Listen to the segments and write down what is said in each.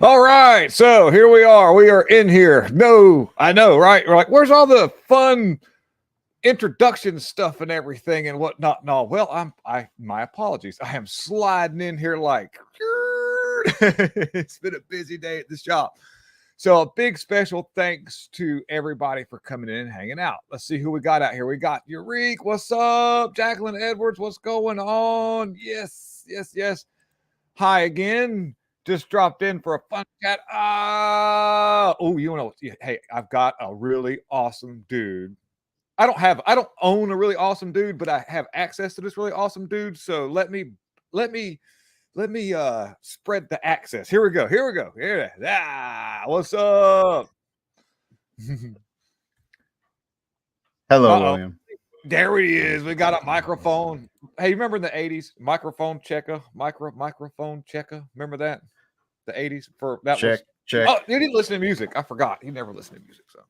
All right, so here we are. We are in here. No, I know, right? We're like, where's all the fun introduction stuff and everything and whatnot? No, well, my apologies. I am sliding in here like it's been a busy day at this shop. So a big special thanks to everybody for coming in and hanging out. Let's see who we got out here. We got Eureka. What's up? Jacqueline Edwards. What's going on? Yes, yes, yes. Hi again. Just dropped in for a fun chat. Oh, you know, hey, I've got a really awesome dude. I don't own a really awesome dude, but I have access to this really awesome dude. So let me spread the access. Here we go. Here we go. Here. What's up? Hello, Uh-oh. William. There he is. We got a microphone. Hey, you remember in the 80s? Microphone checker. Microphone checker. Remember that? The 80s for that Check, was check. Oh, you didn't listen to music. I forgot. You never listened to music, so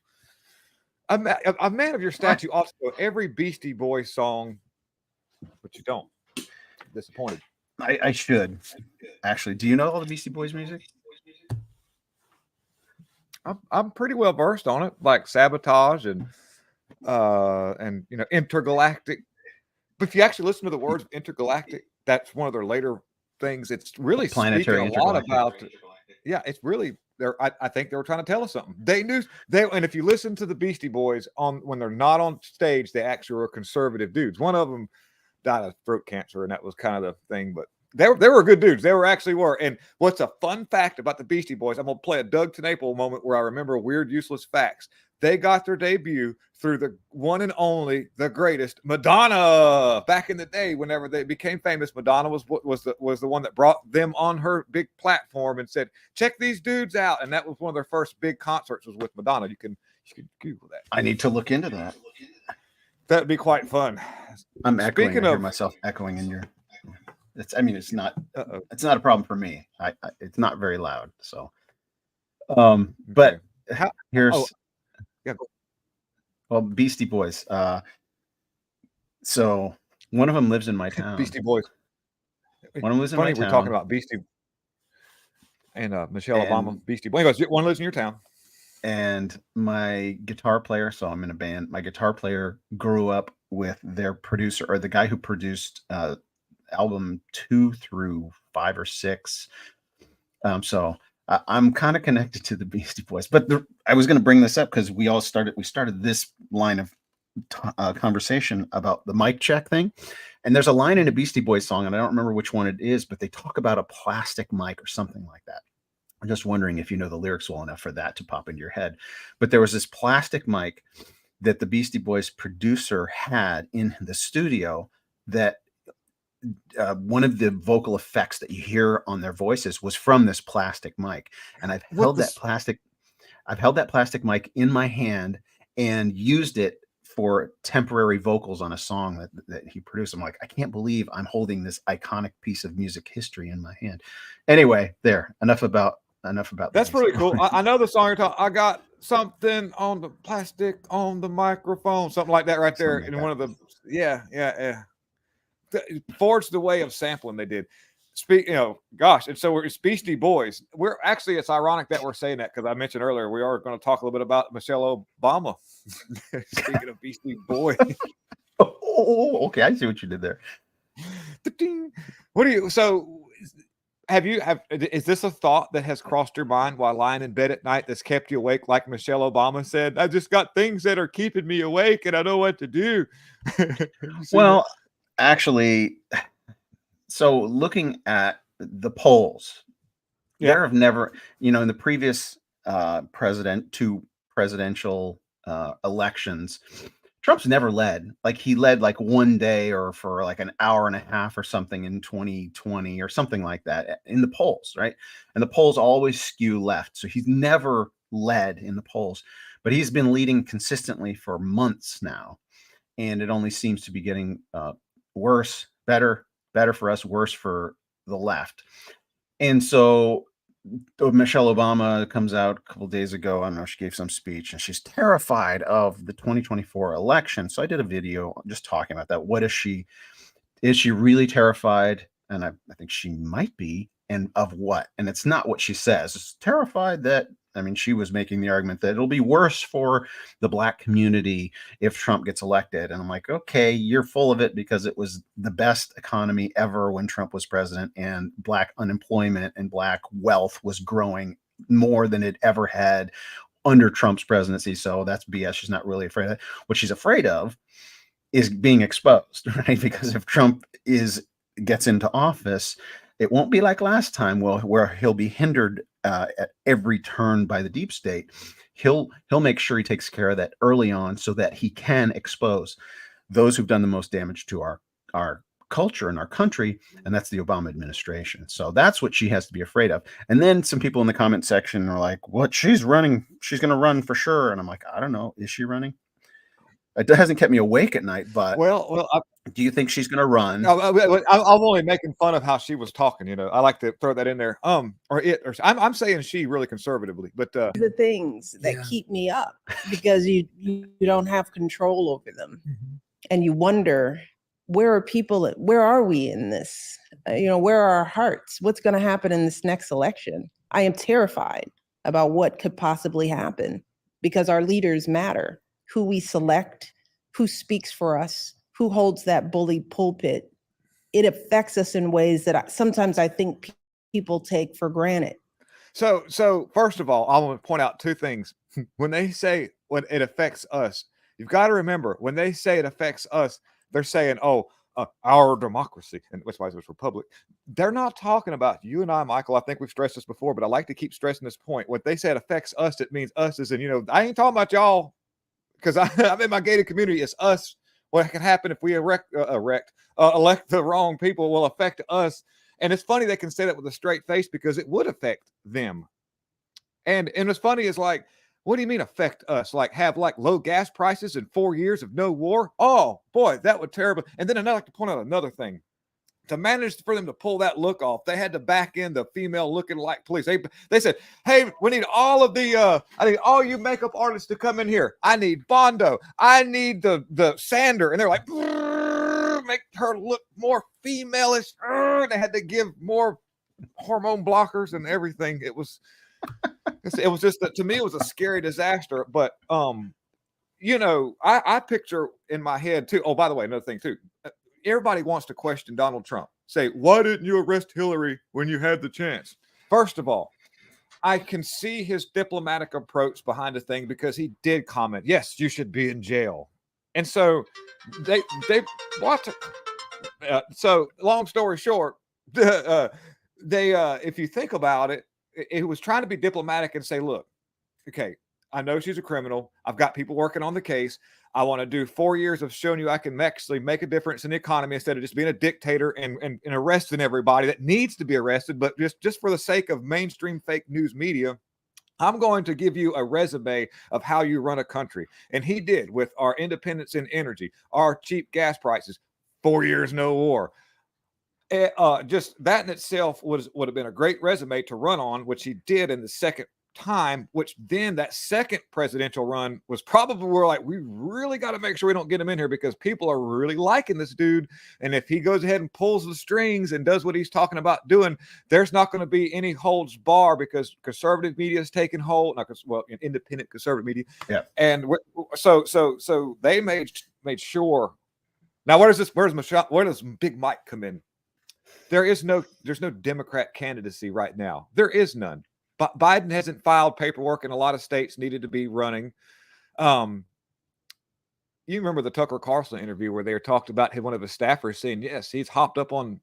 a man of your stature also every Beastie Boys song, but you don't. Disappointed. I should actually. Do you know all the Beastie Boys music? I'm pretty well versed on it, like Sabotage and you know, Intergalactic. But if you actually listen to the words Intergalactic, that's one of their later things. It's really Planetary speaking a lot Intergalactic. about yeah, it's really they're I think they were trying to tell us something. They knew they and if you listen to the Beastie Boys on when they're not on stage, they actually were conservative dudes. One of them died of throat cancer, and that was kind of the thing, but they were good dudes. They were actually were. And what's a fun fact about the Beastie Boys? I'm gonna play a Doug TenNapel moment where I remember weird, useless facts. They got their debut through the one and only, the greatest Madonna. Back in the day, whenever they became famous, Madonna was the one that brought them on her big platform and said, "Check these dudes out." And that was one of their first big concerts was with Madonna. You can Google that. I need to look into that. That'd be quite fun. I'm echoing. Speaking I hear of, myself echoing in your. It's. I mean, it's not. uh-oh. It's not a problem for me. It's not very loud. So. Okay. But How, here's. oh, yeah, go. Well, Beastie Boys. So one of them lives in my town. Beastie Boys. One of them lives in my Funny we're talking town. about Beastie and Michelle And- Obama. Beastie Boys. Anyways, one lives in your town. And my guitar player, so I'm in a band. My guitar player grew up with their producer or the guy who produced album 2 through 5 or 6. So I'm kind of connected to the Beastie Boys. But I was going to bring this up because we started this line of conversation about the mic check thing. And there's a line in a Beastie Boys song, and I don't remember which one it is, but they talk about a plastic mic or something like that. I'm just wondering if you know the lyrics well enough for that to pop into your head. But there was this plastic mic that the Beastie Boys producer had in the studio that one of the vocal effects that you hear on their voices was from this plastic mic. And I've held that plastic mic in my hand and used it for temporary vocals on a song that he produced. I'm like, I can't believe I'm holding this iconic piece of music history in my hand. Anyway, enough about That's pretty cool. I know the song you're talking. I got something on the plastic on the microphone, something like that, right there. Something like In that. one of the yeah. Forged the way of sampling they did. Speak, you know, gosh, and so it's Beastie Boys. We're actually it's ironic that we're saying that because I mentioned earlier we are going to talk a little bit about Michelle Obama. Speaking of Beastie Boys. Okay, I see what you did there. What do you so is this a thought that has crossed your mind while lying in bed at night that's kept you awake like Michelle Obama said? I just got things that are keeping me awake and I know what to do. Well, actually, so looking at the polls, there have never, in the previous presidential elections, Trump's never led. Like he led like one day or for like an hour and a half or something in 2020 or something like that in the polls, right? And the polls always skew left. So he's never led in the polls, but he's been leading consistently for months now. And it only seems to be getting worse, better for us, worse for the left. And so Michelle Obama comes out a couple of days ago. I don't know, she gave some speech and she's terrified of the 2024 election. So I did a video just talking about that. Is she really terrified? And I think she might be. and of what? And it's not what she says. It's terrified that, I mean, she was making the argument that it'll be worse for the Black community if Trump gets elected. And I'm like, okay, you're full of it, because it was the best economy ever when Trump was president, and Black unemployment and Black wealth was growing more than it ever had under Trump's presidency. So that's BS. She's not really afraid of that. What she's afraid of is being exposed, right? Because if Trump gets into office, it won't be like last time, where he'll be hindered at every turn by the deep state. He'll make sure he takes care of that early on, so that he can expose those who've done the most damage to our culture and our country, and that's the Obama administration. So that's what she has to be afraid of. And then some people in the comment section are like, "What? She's running? She's going to run for sure." And I'm like, I don't know. Is she running? It hasn't kept me awake at night, but do you think she's going to run? I'm only making fun of how she was talking. I like to throw that in there. I'm saying she really conservatively, but the things that keep me up, because you don't have control over them, and you wonder, where are we in this? Where are our hearts? What's going to happen in this next election? I am terrified about what could possibly happen, because our leaders matter. Who we select, who speaks for us, who holds that bully pulpit. It affects us in ways that sometimes I think people take for granted. So first of all, I want to point out two things. When they say when it affects us, you've got to remember, when they say it affects us, they're saying, our democracy, and which was republic. They're not talking about you and I, Michael. I think we've stressed this before, but I like to keep stressing this point. When they say it affects us, it means us as in, I ain't talking about y'all, because I'm in my gated community. It's us. What can happen if we elect the wrong people will affect us. And it's funny they can say that with a straight face, because it would affect them. And what's funny is, like, what do you mean affect us? Like, have like low gas prices in 4 years of no war? Oh boy, that would terrible. And then I'd like to point out another thing. To manage for them to pull that look off, they had to back in the female looking like police. They said, "Hey, we need all of I need all you makeup artists to come in here. I need Bondo. I need the Sander." And they're like, make her look more female-ish. They had to give more hormone blockers and everything. It was just to me, it was a scary disaster. But I picture in my head too. Oh, by the way, another thing too. Everybody wants to question Donald Trump. Say, why didn't you arrest Hillary when you had the chance? First of all, I can see his diplomatic approach behind the thing, because he did comment, yes, you should be in jail. And so they watch it. So long story short, if you think about it, it was trying to be diplomatic and say, look, okay, I know she's a criminal. I've got people working on the case. I want to do 4 years of showing you I can actually make a difference in the economy, instead of just being a dictator and arresting everybody that needs to be arrested. But just for the sake of mainstream fake news media, I'm going to give you a resume of how you run a country. And he did, with our independence in energy, our cheap gas prices, 4 years, no war. Just that in itself would have been a great resume to run on, which he did in the second time, which then that second presidential run was probably where, like, we really got to make sure we don't get him in here, because people are really liking this dude. And if he goes ahead and pulls the strings and does what he's talking about doing, there's not going to be any holds bar, because conservative media is taking hold. Independent conservative media. Yeah. And so they made sure. Now, where does Big Mike come in? There's no Democrat candidacy right now. There is none. But Biden hasn't filed paperwork in a lot of states needed to be running. You remember the Tucker Carlson interview where they talked about one of his staffers saying, yes, he's hopped up on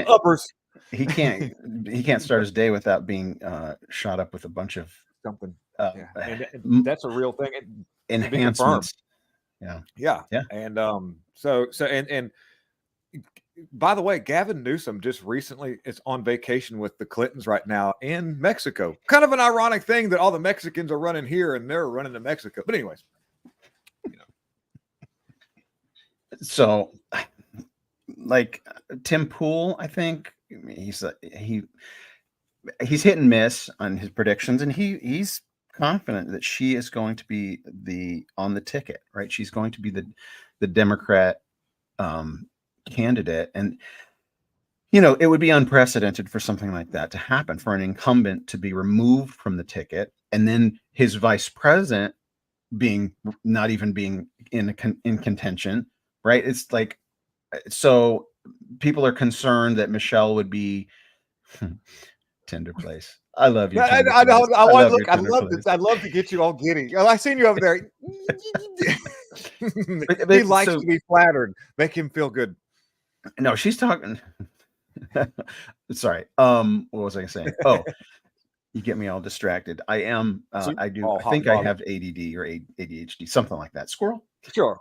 uppers. He can't start his day without being shot up with a bunch of something. And that's a real thing. Enhancements. Yeah. And and by the way, Gavin Newsom just recently is on vacation with the Clintons right now in Mexico. Kind of an ironic thing that all the Mexicans are running here and they're running to Mexico. But anyways, So, like Tim Pool, I think he's hit and miss on his predictions, and he's confident that she is going to be on the ticket, right? She's going to be the Democrat candidate. And, you know, it would be unprecedented for something like that to happen, for an incumbent to be removed from the ticket, and then his vice president being not even being in contention, right? It's like, so people are concerned that Michelle would be Tender Place. I love you. I Tender know. Place. I want to love look. your I'd Tender love Place. to. I'd love to get you all giddy. I seen you over there. But He likes so- to be flattered. Make him feel good. No, she's talking. Sorry. What was I saying? Oh, you get me all distracted. I am. See? I do. Oh, I think hot I dog. have ADD or ADHD, something like that. Squirrel. Sure.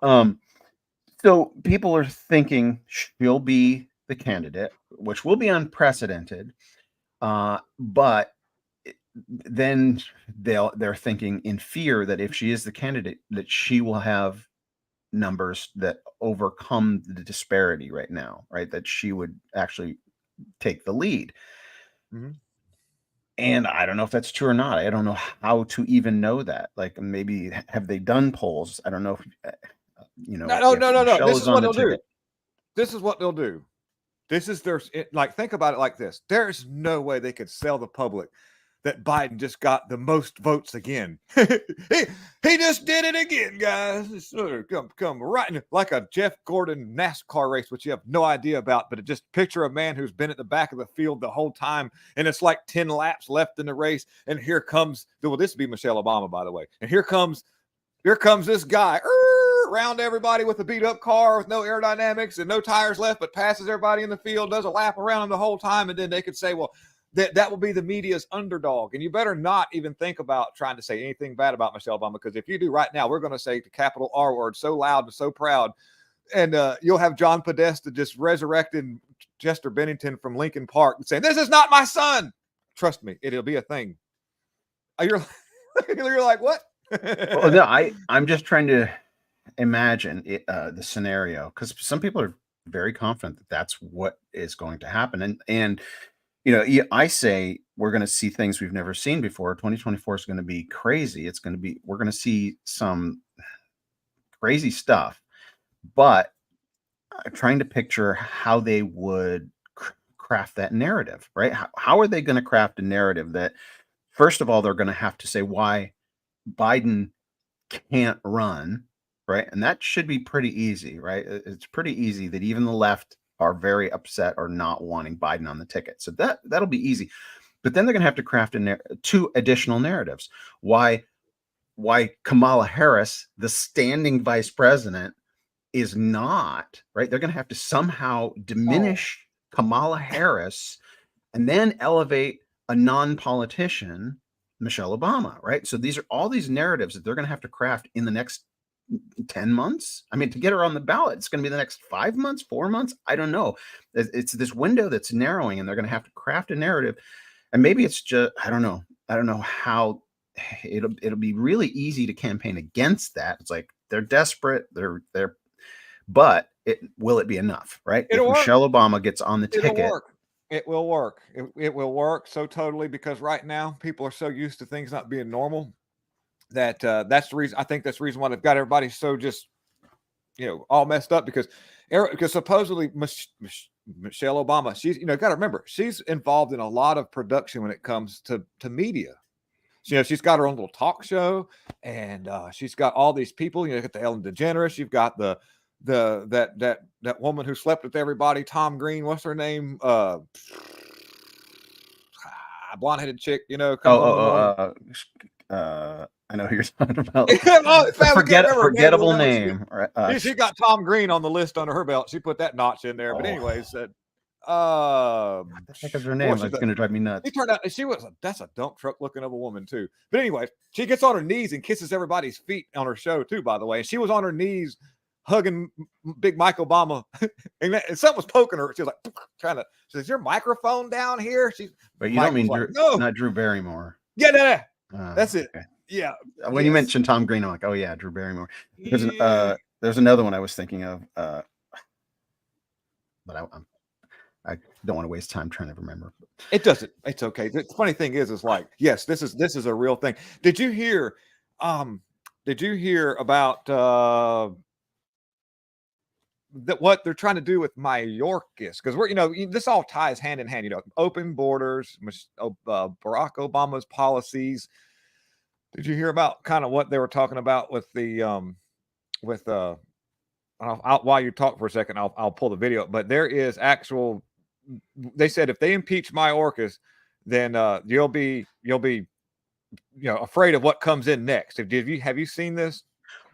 So people are thinking she'll be the candidate, which will be unprecedented. But then they're thinking in fear that if she is the candidate, that she will have numbers that overcome the disparity right now, right? That she would actually take the lead. Mhm. And I don't know if that's true or not. I don't know how to even know that. Like, maybe have they done polls? I don't know if No. if Michelle This is on what the they'll do. ticket. This is what they'll do. This is their like. Think about it like this. There's no way they could sell the public that Biden just got the most votes again. he just did it again, guys. It's come right in, like a Jeff Gordon NASCAR race, which you have no idea about, but just picture a man who's been at the back of the field the whole time, and it's like 10 laps left in the race, and here comes, well, this would be Michelle Obama, by the way, and here comes this guy around everybody with a beat up car with no aerodynamics and no tires left, but passes everybody in the field, does a lap around him the whole time, and then they could say, well, that will be the media's underdog. And you better not even think about trying to say anything bad about Michelle Obama, because if you do right now, we're going to say the capital R word so loud and so proud. And you'll have John Podesta just resurrecting Chester Bennington from Lincoln Park and saying, "This is not my son." Trust me, it'll be a thing. You're like, what? Well, no, I'm just trying to imagine the scenario, because some people are very confident that that's what is going to happen. And you know, I say we're going to see things we've never seen before. 2024 is going to be crazy. We're going to see some crazy stuff, but I'm trying to picture how they would craft that narrative, right? How are they going to craft a narrative that, first of all, they're going to have to say why Biden can't run, right? And that should be pretty easy, right? It's pretty easy that even the left are very upset or not wanting Biden on the ticket. So that'll be easy. But then they're going to have to craft two additional narratives. Why Kamala Harris, the standing vice president, is not, right? They're going to have to somehow diminish Kamala Harris and then elevate a non-politician, Michelle Obama, right? So these are all these narratives that they're going to have to craft in the next 10 months. I mean, to get her on the ballot, it's going to be the next 5 months, 4 months. I don't know. It's this window that's narrowing, and they're going to have to craft a narrative. And maybe it's just, I don't know how it'll be really easy to campaign against that. It's like they're desperate. But will it be enough, right? It'll if work. Michelle Obama gets on the ticket, it will work. It will work so totally, because right now people are so used to things not being normal that that's the reason. I think that's the reason why they've got everybody so just, all messed up, because supposedly Michelle Obama, she's, got to remember, she's involved in a lot of production when it comes to media. So, she's got her own little talk show, and she's got all these people. You got the Ellen DeGeneres, you've got that woman who slept with everybody, Tom Green. What's her name? Blonde-headed chick. I know who you're talking about. Forgettable name. She got Tom Green on the list under her belt. She put that notch in there. But anyways, what the heck is her name? That's going to drive me nuts. It turned out that's a dump truck looking of a woman too. But anyway, she gets on her knees and kisses everybody's feet on her show too, by the way. And she was on her knees hugging big Mike Obama, and something was poking her. She was like she says, "Is your microphone down here?" But you don't mean not Drew Barrymore. Yeah. That's it. Okay. Yeah. When you mentioned Tom Green, I'm like, oh yeah, Drew Barrymore. There's another one I was thinking of, but I don't want to waste time trying to remember. It doesn't. It's okay. The funny thing is like, yes, this is a real thing. Did you hear about that what they're trying to do with Mayorkas, because we're, this all ties hand in hand, open borders, Barack Obama's policies. Did you hear about kind of what they were talking about with the while you talk for a second, I'll pull the video up, but there is actual, they said if they impeach Mayorkas, then you'll be afraid of what comes in next. Have you seen this?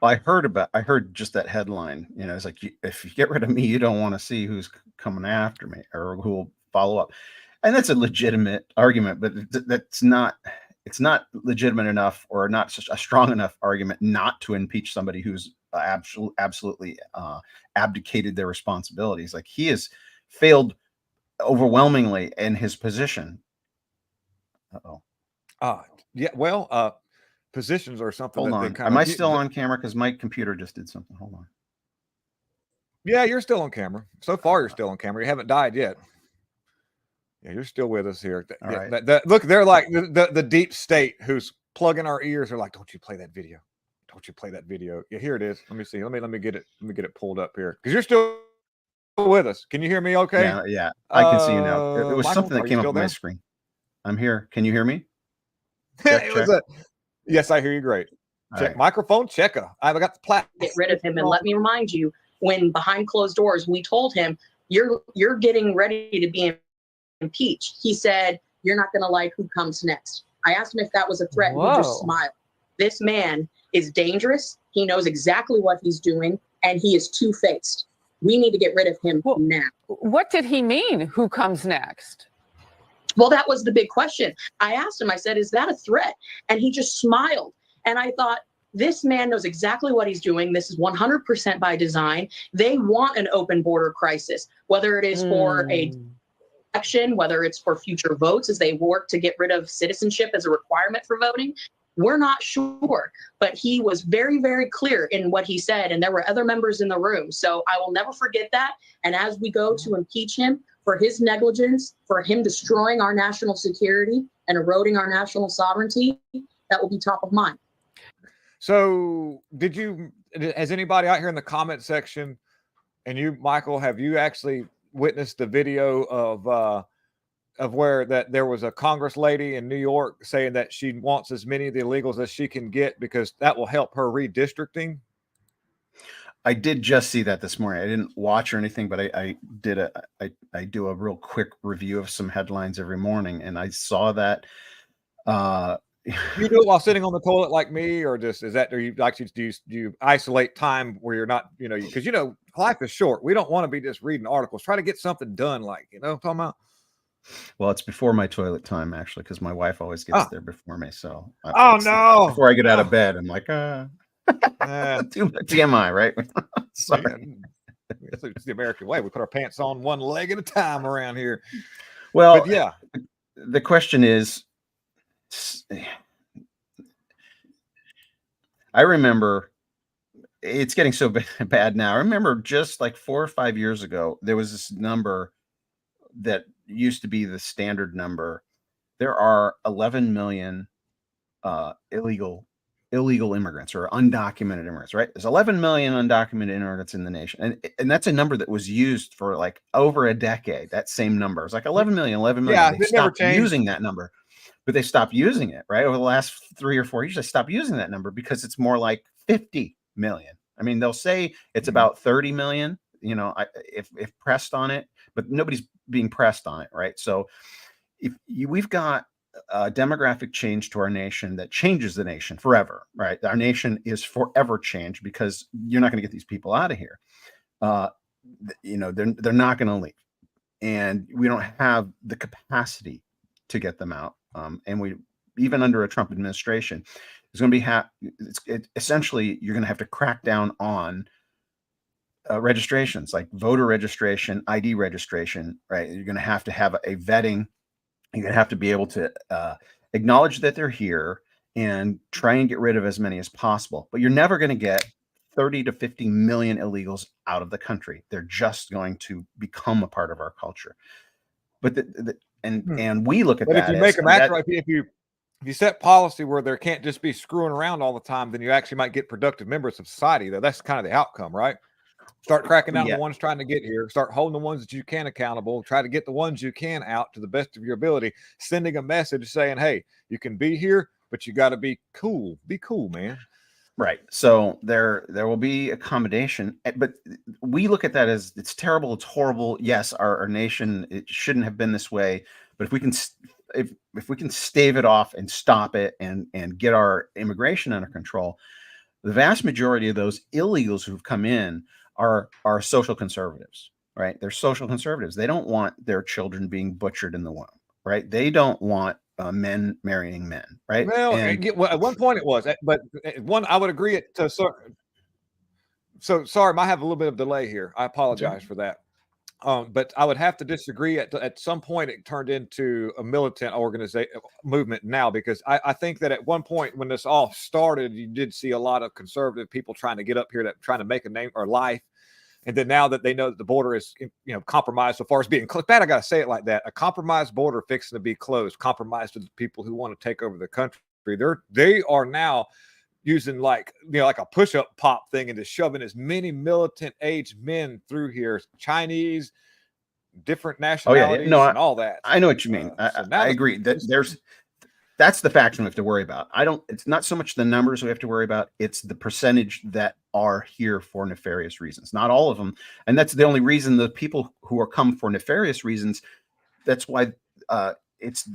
Well, I heard just that headline. It's like, if you get rid of me, you don't want to see who's coming after me or who will follow up. And that's a legitimate argument, but it's not legitimate enough, or not such a strong enough argument not to impeach somebody who's absolutely abdicated their responsibilities. Like, he has failed overwhelmingly in his position. Yeah. Well, positions or something. Hold on. Am I still on camera? Because my computer just did something. Hold on. Yeah, you're still on camera. So far, you're still on camera. You haven't died yet. Yeah, you're still with us here. All right. Look, they're like the deep state who's plugging our ears. They're like, don't you play that video? Don't you play that video? Yeah, here it is. Let me see. Let me get it. Let me get it pulled up here, because you're still with us. Can you hear me? Okay. Yeah, I can see you now. It was Michael, something that came up on my screen. I'm here. Can you hear me? Check. Yes, I hear you great. Check right. Microphone checker. I've got the platform. Get rid of him. And let me remind you, when behind closed doors, we told him, you're getting ready to be impeached. He said, you're not going to like who comes next. I asked him if that was a threat. Whoa. He just smiled. This man is dangerous. He knows exactly what he's doing, and he is two-faced. We need to get rid of him now. What did he mean? Who comes next? Well, that was the big question. I asked him, I said, is that a threat? And he just smiled. And I thought, this man knows exactly what he's doing. This is 100% by design. They want an open border crisis, whether it is for a election, whether it's for future votes as they work to get rid of citizenship as a requirement for voting. We're not sure, but he was very, very clear in what he said. And there were other members in the room. So I will never forget that. And as we go to impeach him for his negligence, for him destroying our national security and eroding our national sovereignty, that will be top of mind. So has anybody out here in the comment section, and you, Michael, have you actually witnessed the video of where that there was a Congress lady in New York saying that she wants as many of the illegals as she can get because that will help her redistricting? I did just see that this morning. I didn't watch or anything, but I do a real quick review of some headlines every morning, and I saw that. You do it while sitting on the toilet like me, or just do you isolate time where you're not, because life is short. We don't want to be just reading articles. Try to get something done, like, what I'm talking about. Well, it's before my toilet time, actually, because my wife always gets there before me. So no, before I get out of bed, I'm like, too much TMI, right? Sorry. It's the American way. We put our pants on one leg at a time around here. Well, but yeah, the question is, I remember, it's getting so bad now. I remember just like 4 or 5 years ago, there was this number that used to be the standard number. There are 11 million illegal immigrants or undocumented immigrants, right? There's 11 million undocumented immigrants in the nation. And that's a number that was used for like over a decade. That same number. It's like 11 million. Yeah, they stopped using that number. But they stopped using it, right? Over the last 3 or 4 years, they stopped using that number because it's more like 50 million. I mean, they'll say it's about 30 million, if pressed on it, but nobody's being pressed on it, right? So we've got a demographic change to our nation that changes the nation forever, right? Our nation is forever changed because you're not going to get these people out of here. They're not going to leave. And we don't have the capacity to get them out. And we, even under a Trump administration, is going to be essentially you're going to have to crack down on registrations, like voter registration, ID registration, right? You're going to have a vetting. You're going to have to be able to acknowledge that they're here and try and get rid of as many as possible. But you're never going to get 30 to 50 million illegals out of the country. They're just going to become a part of our culture. But and we look at that. But if you make them act right, if you set policy where there can't just be screwing around all the time, then you actually might get productive members of society. Though that's kind of the outcome, right? Start cracking down on Yeah. the ones trying to get here. Start holding the ones that you can accountable. Try to get the ones you can out to the best of your ability. Sending a message saying, "Hey, you can be here, but you got to be cool. Be cool, man." Right. So there will be accommodation, but we look at that as it's terrible, it's horrible. Yes, our nation, it shouldn't have been this way. But if we can if we can stave it off and stop it and get our immigration under control, the vast majority of those illegals who've come in are social conservatives, right? They're social conservatives. They don't want their children being butchered in the womb, right? They don't want men marrying men, right? Well, And at one point it was, but one I would agree it to. So sorry, I have a little bit of delay here. I apologize for that. But I would have to disagree. At some point, it turned into a militant movement now, because I think that at one point when this all started, you did see a lot of conservative people trying to get up here, that trying to make a name or life. And then now that they know that the border is, compromised so far as being closed, bad, I got to say it like that. A compromised border fixing to be closed, compromised to the people who want to take over the country. They are now using like a push-up pop thing and just shoving as many militant age men through here, Chinese, different nationalities, no, and all that. I know what you mean. I agree that that's the faction we have to worry about. It's not so much the numbers we have to worry about, it's the percentage that are here for nefarious reasons. Not all of them. And that's the only reason the people who are come for nefarious reasons, that's why it's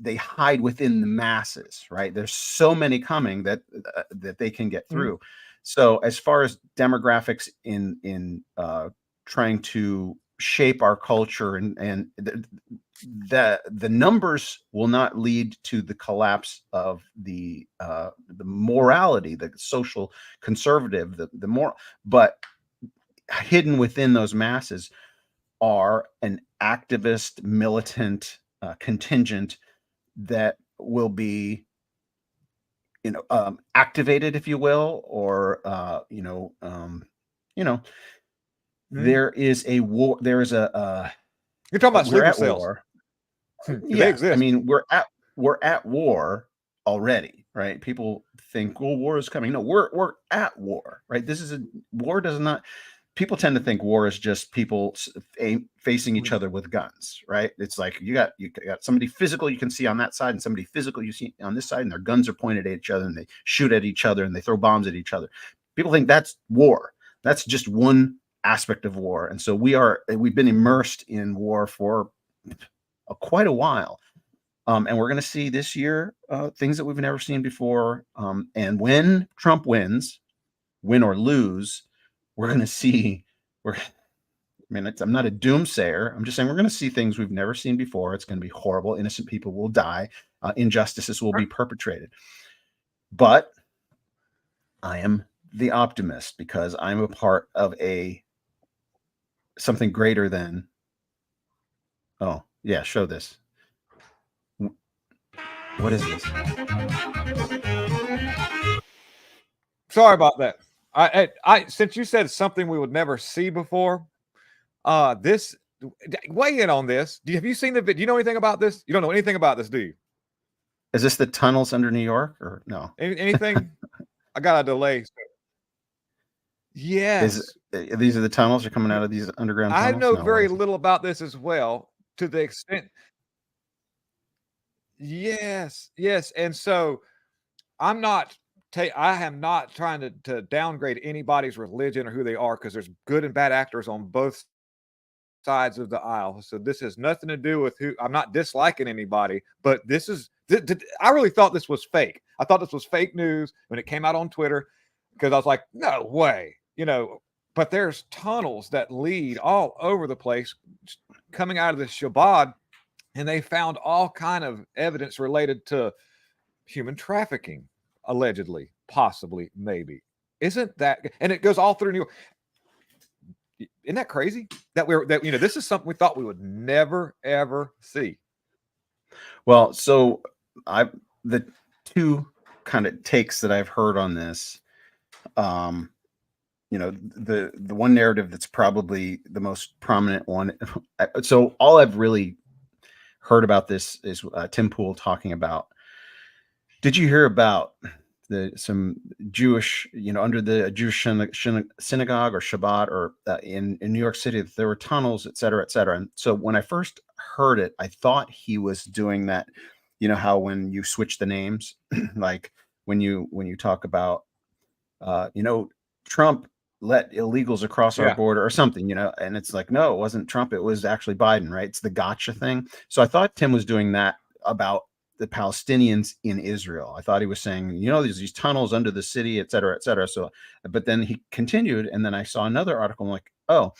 they hide within the masses, right? There's so many coming that they can get through. So as far as demographics in trying to shape our culture, and the numbers will not lead to the collapse of the morality, the social conservative, the more, but hidden within those masses are an activist, militant contingent that will be activated, if you will, or there is a war. There is a You're talking about we're sleeper at cells. war. They Yeah, exist. I mean, we're at war already, right? People think, well, war is coming. No, we're at war, right? War does not. People tend to think war is just people facing each other with guns, right? It's like you got somebody physical you can see on that side and somebody physical you see on this side, and their guns are pointed at each other, and they shoot at each other, and they throw bombs at each other. People think that's war. That's just one aspect of war. And so we've been immersed in war for quite a while. And we're going to see this year things that we've never seen before. And when Trump wins, win or lose, we're going to see, I'm not a doomsayer. I'm just saying we're going to see things we've never seen before. It's going to be horrible. Innocent people will die. Injustices will be perpetrated. But I am the optimist because I'm a part of something greater than, oh yeah, show this. What is this? Sorry about that. I since you said something we would never see before, this weigh in on this. Have you seen the video? Do you know anything about this? You don't know anything about this, do you? Is this the tunnels under New York or no? Anything? I got a delay. Yes. These are the tunnels you're coming out of, these underground tunnels? I know very little about this as well, to the extent. Yes. And so I am not trying to downgrade anybody's religion or who they are, because there's good and bad actors on both sides of the aisle. So this has nothing to do with I'm not disliking anybody, but I really thought this was fake. I thought this was fake news when it came out on Twitter, because I was like, no way, but there's tunnels that lead all over the place coming out of the Shabbat, and they found all kind of evidence related to human trafficking, allegedly, possibly, maybe. Isn't that, and it goes all through New York. Isn't that crazy that this is something we thought we would never ever see? Well, so the two kind of takes that I've heard on this, the one narrative that's probably the most prominent one. So all I've really heard about this is Tim Pool talking about, did you hear about some Jewish, under the Jewish synagogue or Shabbat, or in New York City, that there were tunnels, et cetera, et cetera. And so when I first heard it, I thought he was doing that. You know how when you switch the names, like when you talk about, Trump let illegals across our border or something, and it's like, no, it wasn't Trump. It was actually Biden, right? It's the gotcha thing. So I thought Tim was doing that about the Palestinians in Israel. I thought he was saying, there's these tunnels under the city, et cetera, et cetera. So, but then he continued, and then I saw another article. I'm like, oh,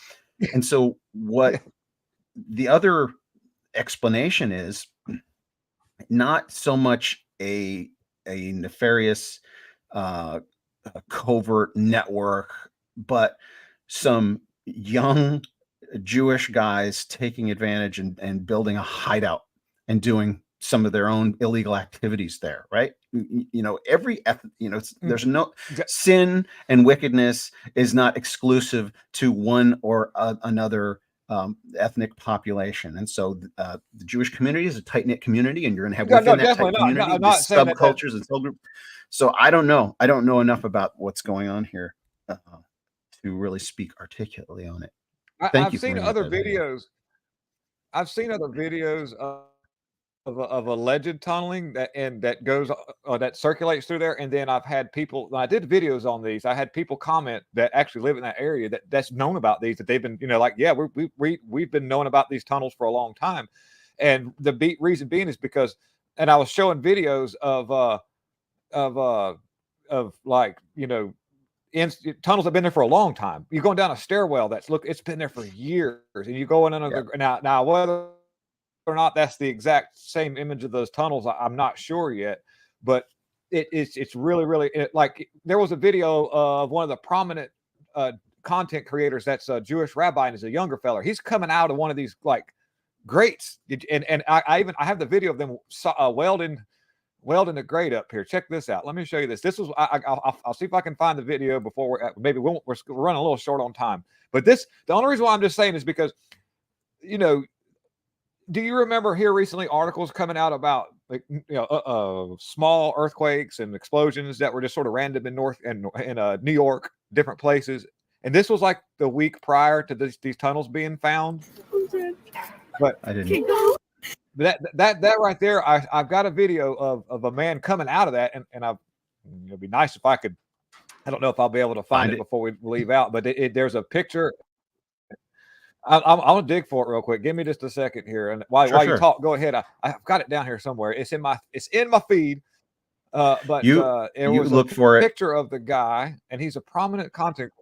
and so what the other explanation is, not so much a nefarious covert network, but some young Jewish guys taking advantage and building a hideout and doing some of their own illegal activities there, right? There's no sin, and wickedness is not exclusive to one or another ethnic population. And so the Jewish community is a tight-knit community, and you're going to have within that tight community subcultures and subgroups. So I don't know enough about what's going on here to really speak articulately on it. I've seen other videos. I've seen other videos of alleged tunneling that goes that circulates through there, and then I've had people. When I did videos on these, I had people comment that actually live in that area that's known about these, that they've been, we've been knowing about these tunnels for a long time, and the reason being is because, and I was showing videos of like, tunnels have been there for a long time. You're going down a stairwell it's been there for years, and you go in another now whether or not that's the exact same image of those tunnels, I'm not sure yet, but it's really like there was a video of one of the prominent content creators that's a Jewish rabbi, and is a younger fella. He's coming out of one of these like grates, and I have the video of them welding the grate up here. Check this out. Let me show you this. This was I'll see if I can find the video before we're running a little short on time. But the only reason why I'm just saying is because, do you remember here recently articles coming out about small earthquakes and explosions that were just sort of random in New York, different places? And this was like the week prior to these tunnels being found. But I didn't. That right there, I've got a video of a man coming out of that, and it'd be nice if I could. I don't know if I'll be able to find it before we leave out, but there's a picture. I'm gonna dig for it real quick. Give me just a second here, and while you talk, go ahead. I've got it down here somewhere. It's in my feed. But it was look for a picture of the guy, and he's a prominent content.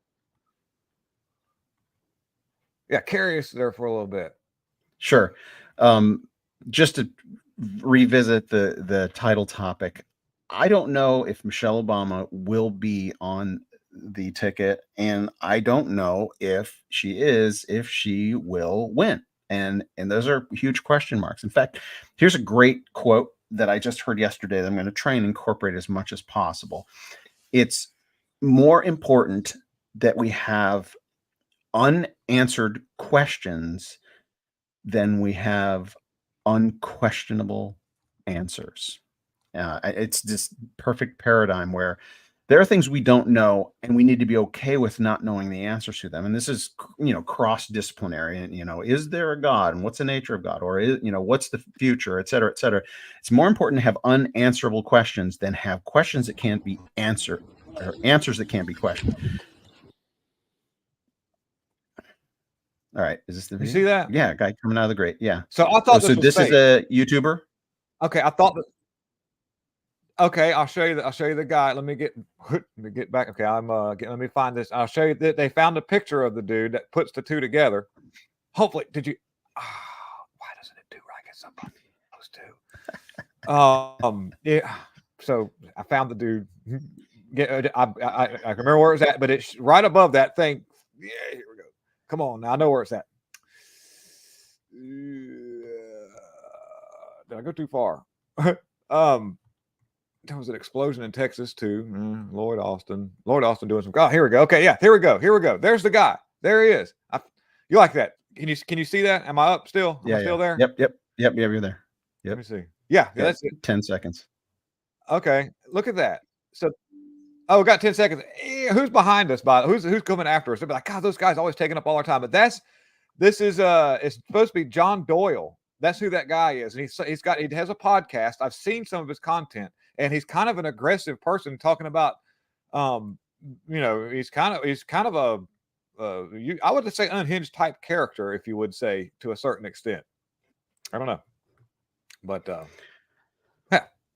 Yeah, carry us there for a little bit. Sure. Just to revisit the title topic, I don't know if Michelle Obama will be on the ticket, and I don't know if she will win. And those are huge question marks. In fact, here's a great quote that I just heard yesterday that I'm going to try and incorporate as much as possible. It's more important that we have unanswered questions than we have unquestionable answers. It's this perfect paradigm where there are things we don't know, and we need to be okay with not knowing the answers to them. And this is, cross-disciplinary. And, is there a God, and what's the nature of God, or what's the future, et cetera, et cetera. It's more important to have unanswerable questions than have questions that can't be answered, or answers that can't be questioned. All right, is this the video? You see that? Yeah, guy coming out of the grate. Yeah. So I thought this is a YouTuber. Okay, I thought that. Okay, I'll show you the guy. Let me get back. Okay, let me find this. I'll show you that they found a picture of the dude that puts the two together. Hopefully, did you? Why doesn't it do right? It's supposed to. Yeah. So I found the dude. I remember where it's at, but it's right above that thing. Yeah, here we go. Come on, now I know where it's at. Did I go too far? There was an explosion in Texas too. Lloyd Austin doing some. Oh, here we go. Okay, yeah, here we go. There's the guy. There he is. You like that? Can you see that? Am I up still? Am I still there? Yep. You're there. Yep. Let me see. Yeah, that's it. 10 seconds. Okay, look at that. So, oh, we got 10 seconds. Who's behind us? Who's coming after us? They'll be like, God, those guys always taking up all our time. But this is it's supposed to be John Doyle. That's who that guy is, and he has a podcast. I've seen some of his content, and he's kind of an aggressive person talking about, he's kind of a I would say unhinged type character, if you would say, to a certain extent. I don't know, but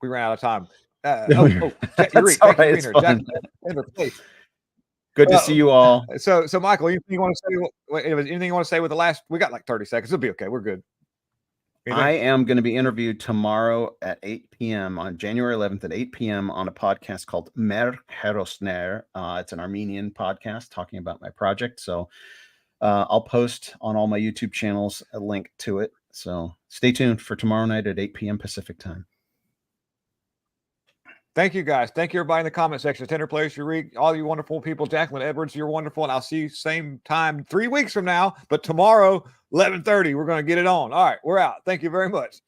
we ran out of time. That's Yuri, all thank you for right, being it's here. fun. Jack, please. Good to see you all. So Michael, anything you want to say? Anything you want to say with the last? We got like 30 seconds. It'll be okay. We're good. Anything? I am going to be interviewed tomorrow at 8 p.m. on January 11th at 8 p.m. on a podcast called Mer Herosner. It's an Armenian podcast talking about my project. So I'll post on all my YouTube channels a link to it. So stay tuned for tomorrow night at 8 p.m. Pacific time. Thank you, guys. Thank you, everybody in the comment section. Tender Place, Yuri, all you wonderful people. Jacqueline Edwards, you're wonderful. And I'll see you same time 3 weeks from now. But tomorrow, 11:30, we're going to get it on. All right, we're out. Thank you very much.